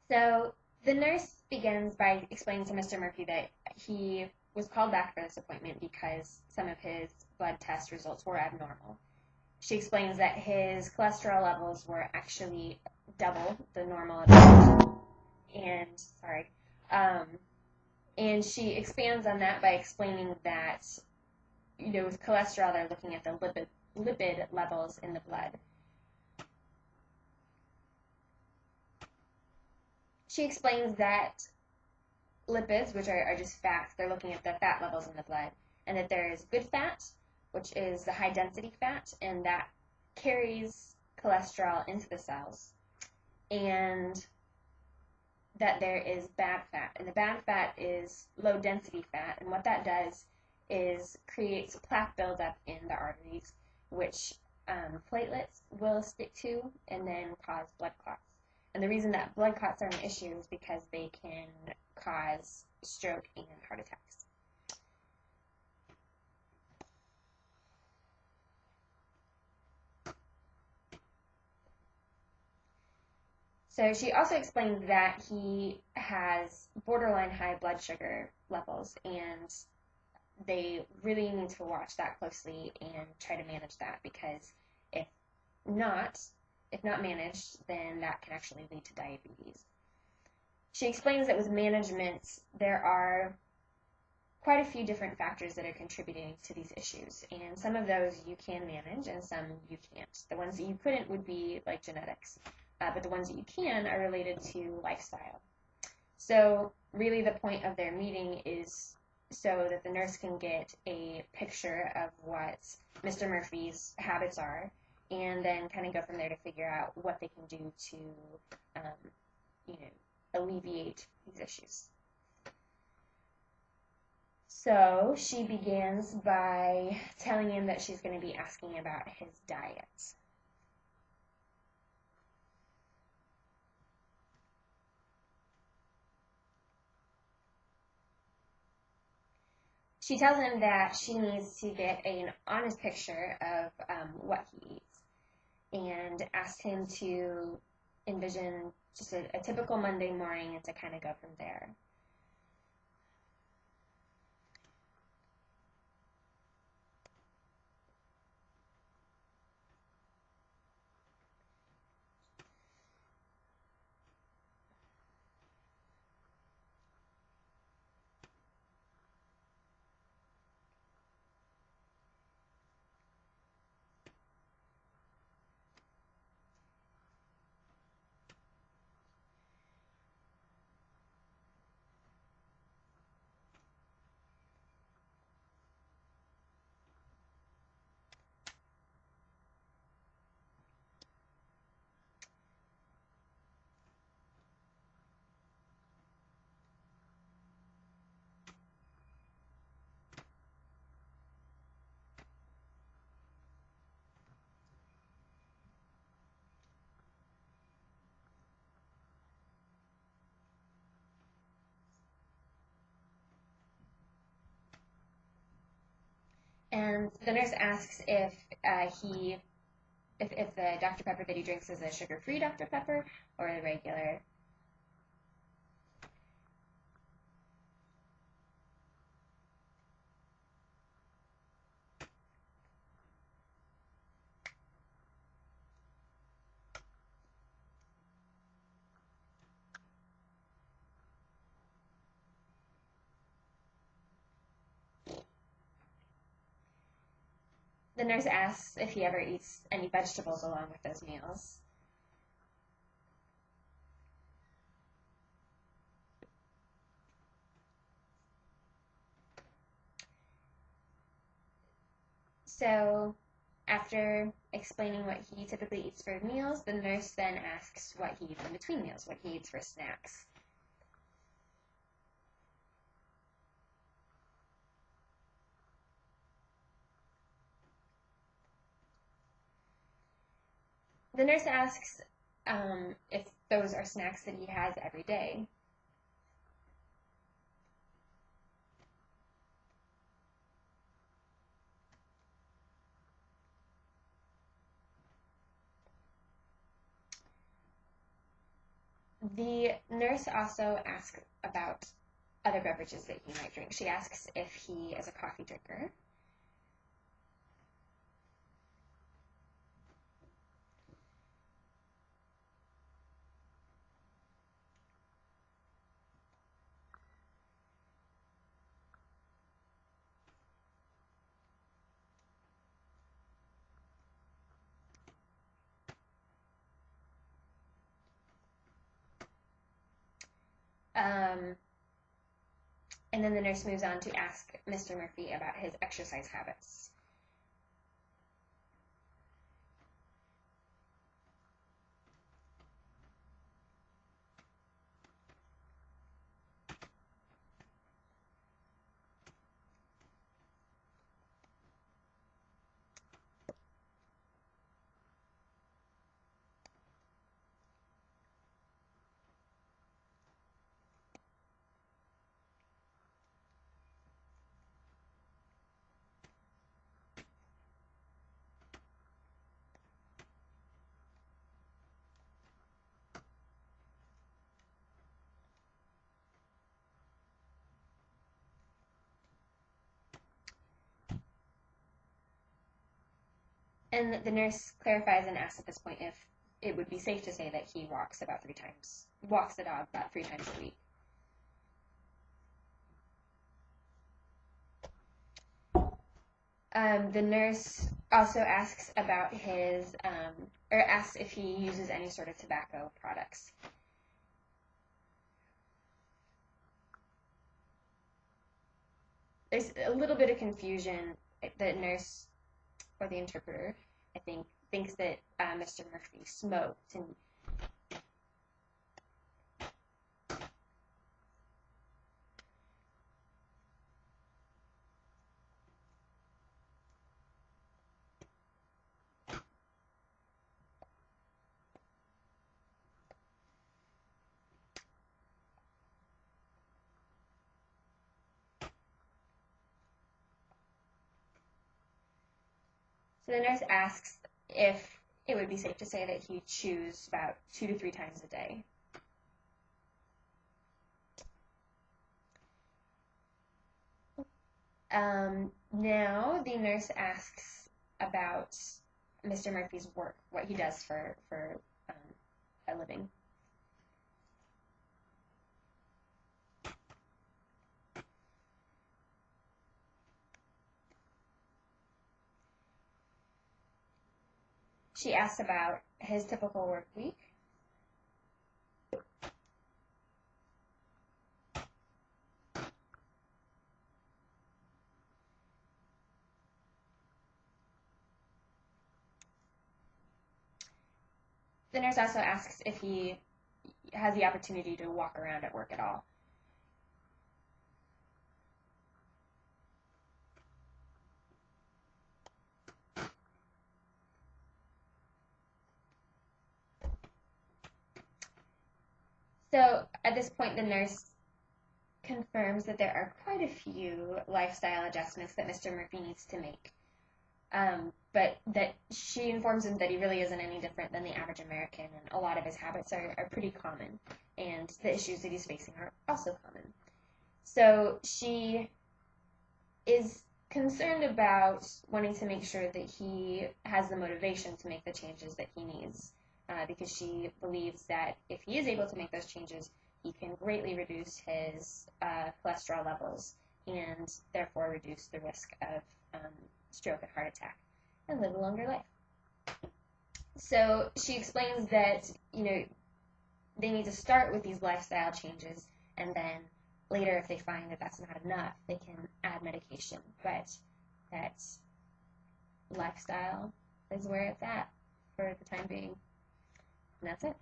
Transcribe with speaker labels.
Speaker 1: So the nurse begins by explaining to Mr. Murphy that he was called back for this appointment because some of his blood test results were abnormal. She explains that his cholesterol levels were actually double the normal amount, um, and she expands on that by explaining that, with cholesterol, they're looking at the lipid levels in the blood. She explains that lipids, which are just fats, they're looking at the fat levels in the blood, and that there is good fat, which is the high density fat, and that carries cholesterol into the cells, and that there is bad fat, and the bad fat is low density fat, and what that does is creates plaque buildup in the arteries, which platelets will stick to and then cause blood clots. And the reason that blood clots are an issue is because they can cause stroke and heart attacks. So she also explained that he has borderline high blood sugar levels, and they really need to watch that closely and try to manage that, because if not managed, then that can actually lead to diabetes. She explains that with management, there are quite a few different factors that are contributing to these issues, and some of those you can manage and some you can't. The ones that you couldn't would be like genetics, but the ones that you can are related to lifestyle. So really the point of their meeting is so that the nurse can get a picture of what Mr. Murphy's habits are, and then kind of go from there to figure out what they can do to, alleviate these issues. So she begins by telling him that she's going to be asking about his diet. She tells him that she needs to get an honest picture of what he eats, and asks him to envision just a typical Monday morning and to kind of go from there. And the nurse asks if the Dr. Pepper that he drinks is a sugar-free Dr. Pepper or a regular. The nurse asks if he ever eats any vegetables along with those meals. So after explaining what he typically eats for meals, the nurse then asks what he eats in between meals, what he eats for snacks. The nurse asks if those are snacks that he has every day. The nurse also asks about other beverages that he might drink. She asks if he is a coffee drinker. And then the nurse moves on to ask Mr. Murphy about his exercise habits. And the nurse clarifies and asks at this point if it would be safe to say that he walks the dog about 3 times a week. The nurse also asks about asks if he uses any sort of tobacco products. There's a little bit of confusion. The nurse, or the interpreter, I think, thinks that Mr. Murphy smoked, and so the nurse asks if it would be safe to say that he chews about 2 to 3 times a day. Now the nurse asks about Mr. Murphy's work, what he does for a living. She asks about his typical work week. The nurse also asks if he has the opportunity to walk around at work at all. So at this point, the nurse confirms that there are quite a few lifestyle adjustments that Mr. Murphy needs to make. But that she informs him that he really isn't any different than the average American, and a lot of his habits are pretty common, and the issues that he's facing are also common. So she is concerned about wanting to make sure that he has the motivation to make the changes that he needs, because she believes that if he is able to make those changes, he can greatly reduce his cholesterol levels and therefore reduce the risk of stroke and heart attack and live a longer life. So she explains that, they need to start with these lifestyle changes, and then later, if they find that that's not enough, they can add medication. But that lifestyle is where it's at for the time being. And that's it.